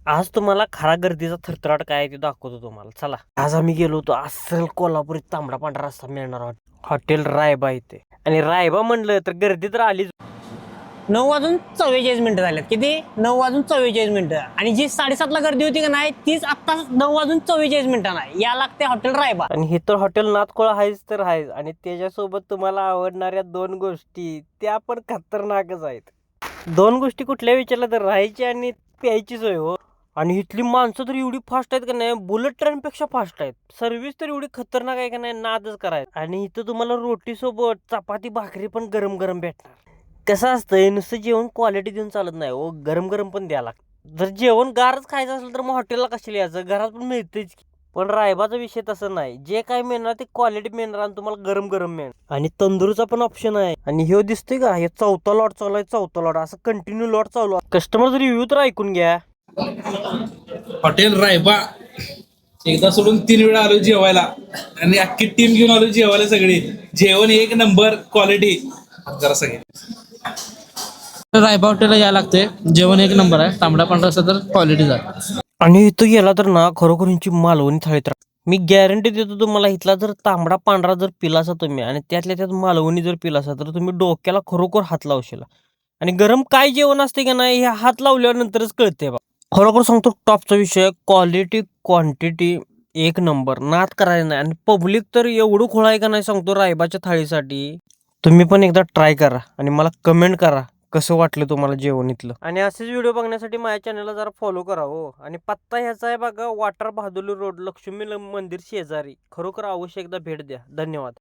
आज तुम्हाला खरा गर्दीचा थरथराट काय आहे ते दाखवतो तुम्हाला. चला, आज आम्ही गेलो होतो अस्सल कोल्हापुरी तांबडा पांढरा रस्सा मिळणार हॉटेल रायबा इथे. आणि रायबा म्हणलं तर गर्दी तर आलीच. 9:44 झाल्यात. किती? 9:44. आणि जी 7:30ला गर्दी होती का नाही, तीच आत्ता 9:44 या लागते हॉटेल रायबा. आणि हे तर हॉटेल नाथकोळ आहेच तर आहेच. आणि त्याच्यासोबत तुम्हाला आवडणाऱ्या 2 गोष्टी त्या पण खतरनाकच आहेत. 2 गोष्टी कुठल्या विचारल्या तर राहायची आणि प्यायची सोय हो. आणि इथली माणसं तर एवढी फास्ट आहेत का नाही, बुलेट ट्रेनपेक्षा फास्ट आहेत. सर्व्हिस तर एवढी खतरनाक आहे का नाही, नादच करायचं. आणि इथं तुम्हाला रोटी सोबत चपाती भाकरी पण गरम गरम भेटणार. कसं असतंय, नुसतं जेवण क्वालिटी देऊन चालत नाही हो, गरम गरम पण द्यायला लागतं. जर जेवण गारच खायचं असेल तर मग हॉटेलला कशाला यायचं, घरात पण मिळतेच की. पण रायबाचा विषय तसं नाही, जे काय मिळणार ते क्वालिटी मिळणार आणि तुम्हाला गरम गरम मिळणार. आणि तंदूरचा पण ऑप्शन आहे. आणि हे दिसतोय का, हे 4था लॉट चालू आहे, 4था लॉट असं कंटिन्यू लॉट चालू आहे. कस्टमर रिव्ह्यू तर ऐकून घ्या. हॉटेल रायबा एकदा सोडून 3 वेळा आलो जेवायला आणि अख्खी टीम घेऊन आलो जेवायला. सगळी जेवण एक नंबर क्वालिटी. जरा सगळे रायबा हॉटेलला यायला लागते. जेवण एक नंबर आहे. तांबडा पांढरा असं तर क्वालिटीचा आहे. आणि इथं गेला तर ना खरोखर यांची मालवणी थाळीत मी गॅरंटी देतो तुम्हाला. इथला जर तांबडा पांढरा जर पिलासा तुम्ही आणि त्यातल्या त्यात मालवणी जर पिलासा तर तुम्ही डोक्याला खरोखर हात लावशील. आणि गरम काय जेवण असते का नाही हे हात लावल्यानंतरच कळते बा. खरोखर सांगतो, टॉपचा विषय क्वालिटी क्वांटिटी एक नंबर, नाद करायला नाही. आणि पब्लिक तर एवढं खोळ आहे का नाही सांगतो रायबाच्या थाळीसाठी. तुम्ही पण एकदा ट्राय करा आणि मला कमेंट करा कसं वाटलं तुम्हाला जेवण इथलं. आणि असेच व्हिडिओ बघण्यासाठी माझ्या चॅनलला जरा फॉलो करा हो. आणि पत्ता ह्याचा आहे बघा, वाटर बहादुली रोड, लक्ष्मी मंदिर शेजारी. खरोखर अवश्य एकदा भेट द्या. धन्यवाद.